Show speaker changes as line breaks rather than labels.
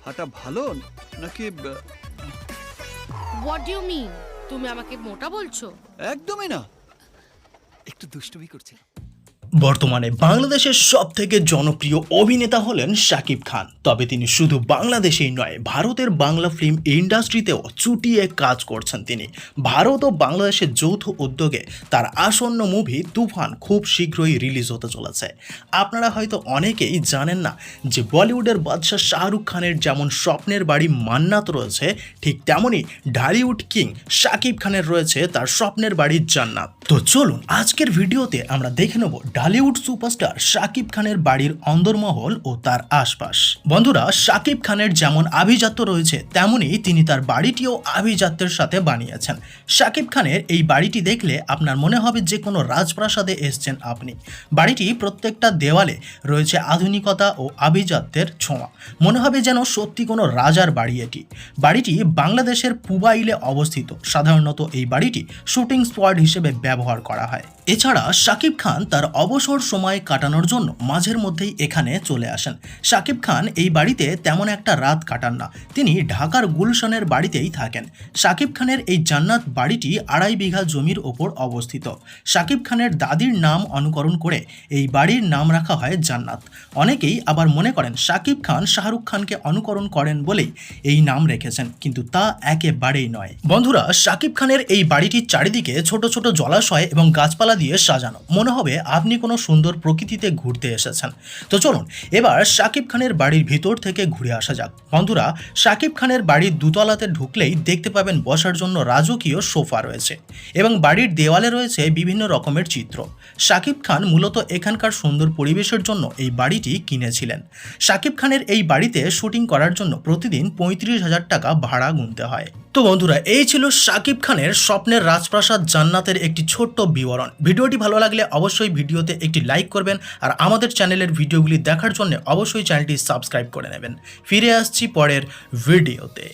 হাঁটা ভালো নাকি
হোয়াট ডু ইউ মিন? তুমি আমাকে মোটা বলছো?
একদমই না, একটু দুষ্টুমি করছিলাম।
বর্তমানে বাংলাদেশের সবথেকে জনপ্রিয় অভিনেতা হলেন শাকিব খান। তবে তিনি শুধু বাংলাদেশেই নয়, ভারতের বাংলা ফিল্ম ইন্ডাস্ট্রিতেও চুটিয়ে কাজ করছেন তিনি। ভারত ও বাংলাদেশের যৌথ উদ্যোগে তার আসন্ন মুভি তুফান খুব শীঘ্রই রিলিজ হতে চলেছে। আপনারা হয়তো অনেকেই জানেন না যে বলিউডের বাদশাহ শাহরুখ খানের যেমন স্বপ্নের বাড়ি মান্নাত রয়েছে, ঠিক তেমনই ঢালিউড কিং শাকিব খানের রয়েছে তার স্বপ্নের বাড়ি জান্নাত। তো চলুন আজকের ভিডিওতে আমরা দেখে নেব ঢালিউড সুপারস্টার শাকিব খানের বাড়ির অন্দরমহল ও তার আশপাশ। বন্ধুরা, শাকিব খানের যেমন আভিজাত্য রয়েছে, তেমনি তিনি তার বাড়িটিও আভিজাত্যের সাথে বানিয়েছেন। শাকিব খানের এই বাড়িটি দেখলে আপনার মনে হবে যে কোনো রাজপ্রাসাদে এসেছেন আপনি। বাড়িটি প্রত্যেকটা দেওয়ালে রয়েছে আধুনিকতা ও আভিজাত্যের ছোঁয়া। মনে হবে যেন সত্যি কোনো রাজার বাড়ি এটি। বাড়িটি বাংলাদেশের পুবাইলে অবস্থিত। সাধারণত এই বাড়িটি শুটিং স্পট হিসেবে ব্যবহার করা হয়। এছাড়া শাকিব খান তার অবসর সময় কাটানোর জন্য মাঝের মধ্যেই এখানে চলে আসেন। শাকিব খান এই বাড়িতে তেমন একটা রাত কাটান না, তিনি ঢাকার গুলশানের বাড়িতেই থাকেন। শাকিব খানের এই জান্নাত বাড়িটি 2.5 বিঘা জমির ওপর অবস্থিত। শাকিব খানের দাদির নাম অনুকরণ করে এই বাড়ির নাম রাখা হয় জান্নাত। অনেকেই আবার মনে করেন শাকিব খান শাহরুখ খানকে অনুকরণ করেন বলেই এই নাম রেখেছেন, কিন্তু তা একেবারেই নয়। বন্ধুরা, শাকিব খানের এই বাড়িটির চারিদিকে ছোট ছোট জলাশয় এবং গাছপালা দিয়ে সাজানো। মনে হবে আপনি কোনো সুন্দর প্রকৃতিতে ঘুরতে এসেছেন। তো চলুন এবার শাকিব খানের বাড়ির ভিতর থেকে ঘুরে আসা যাক। বন্ধুরা, শাকিব খানের বাড়ির দুতলাতে ঢুকলেই দেখতে পাবেন বসার জন্য রাজকীয় সোফা রয়েছে এবং বাড়ির দেওয়ালে রয়েছে বিভিন্ন রকমের চিত্র। শাকিব খান মূলত এখানকার সুন্দর পরিবেশের জন্য এই বাড়িটি কিনেছিলেন। শাকিব খানের এই বাড়িতে শুটিং করার জন্য প্রতিদিন 35,000 টাকা ভাড়া গুনতে হয়। তো বন্ধুরা, এই ছিল শাকিব খানের স্বপ্নের রাজপ্রাসাদ জান্নাতের একটি ছোট্ট বিবরণ। ভিডিওটি ভালো লাগলে অবশ্যই ভিডিওতে একটি লাইক করবেন আর আমাদের চ্যানেলের ভিডিওগুলি দেখার জন্য অবশ্যই চ্যানেলটি সাবস্ক্রাইব করে নেবেন। ফিরে আসছি পরের ভিডিওতে।